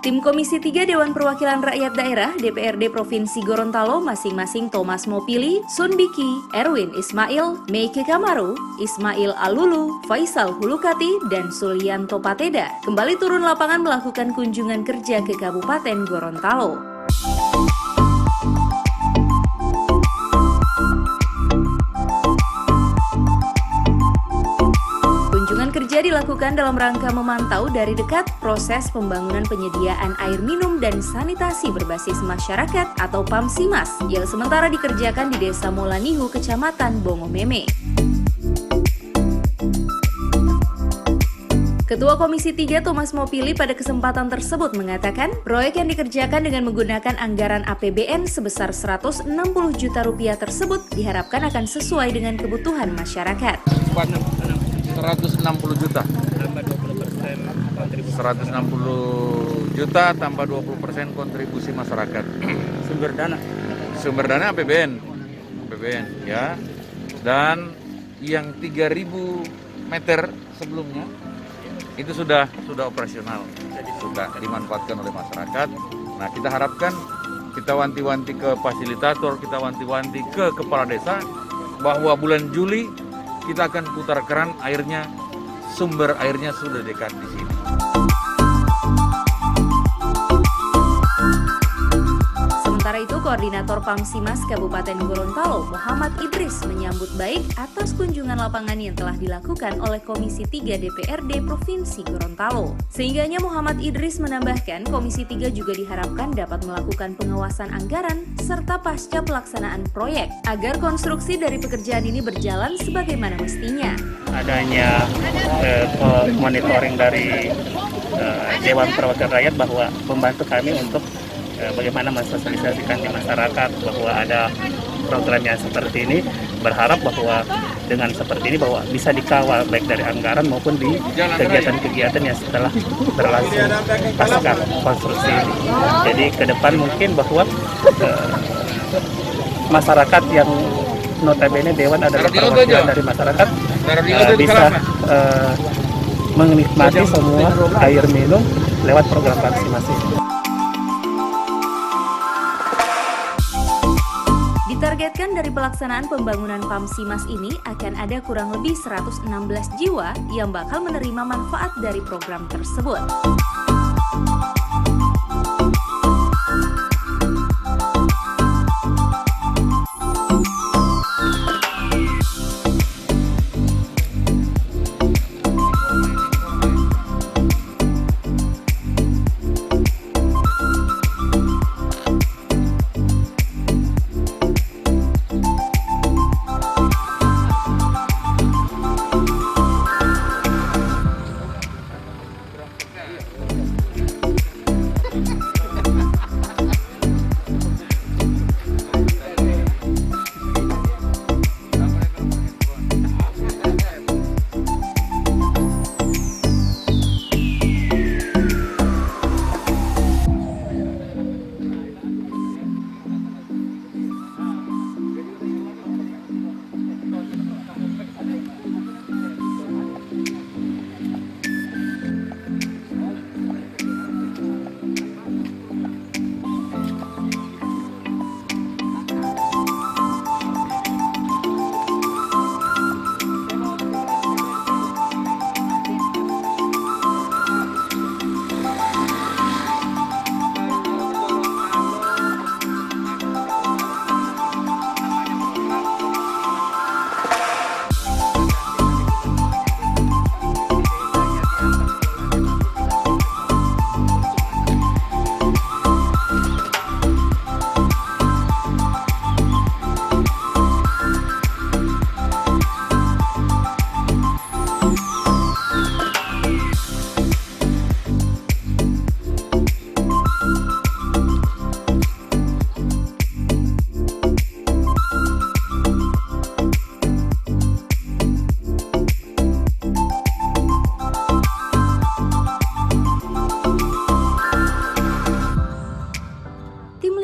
Tim Komisi 3 Dewan Perwakilan Rakyat Daerah DPRD Provinsi Gorontalo masing-masing Thomas Mopili, Sun Biki, Erwin Ismail, Meike Kamaru, Ismail Alulu, Faisal Hulukati, dan Sulianto Pateda kembali turun lapangan melakukan kunjungan kerja ke Kabupaten Gorontalo. Kerja dilakukan dalam rangka memantau dari dekat proses pembangunan penyediaan air minum dan sanitasi berbasis masyarakat atau PAMSIMAS yang sementara dikerjakan di Desa Molanihu, Kecamatan Bongomeme. Ketua Komisi 3 Thomas Mopili pada kesempatan tersebut mengatakan, proyek yang dikerjakan dengan menggunakan anggaran APBN sebesar Rp160 juta tersebut diharapkan akan sesuai dengan kebutuhan masyarakat. 160 juta. Tambah 20% kontribusi. 160 juta tambah 20% kontribusi masyarakat. Sumber dana. Sumber dana APBN ya. Dan yang 3.000 meter sebelumnya itu sudah operasional. Jadi sudah dimanfaatkan oleh masyarakat. Nah, kita harapkan kita wanti-wanti ke fasilitator, kita wanti-wanti ke kepala desa bahwa bulan Juli kita akan putar keran airnya, sumber airnya sudah dekat di sini. Sementara itu, Koordinator PAMSIMAS Kabupaten Gorontalo, Muhammad Idris, menyambut baik atas kunjungan lapangan yang telah dilakukan oleh Komisi 3 DPRD Provinsi Gorontalo. Sehingganya Muhammad Idris menambahkan, Komisi 3 juga diharapkan dapat melakukan pengawasan anggaran serta pasca pelaksanaan proyek, agar konstruksi dari pekerjaan ini berjalan sebagaimana mestinya. Adanya monitoring dari Dewan Perwakilan Rakyat bahwa membantu kami untuk bagaimana mensosialisasikan di masyarakat bahwa ada program yang seperti ini, berharap bahwa dengan seperti ini bahwa bisa dikawal baik dari anggaran maupun di kegiatan-kegiatan yang setelah berlangsung pasca konstruksi ini. Jadi ke depan mungkin bahwa masyarakat yang notabene Dewan adalah perwakilan dari masyarakat bisa menikmati semua air minum lewat program PAMSIMAS ini. Ditargetkan dari pelaksanaan pembangunan PAMSIMAS ini akan ada kurang lebih 116 jiwa yang bakal menerima manfaat dari program tersebut.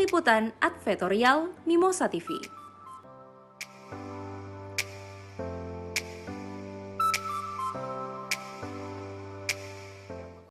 Liputan Advertorial Mimosa TV.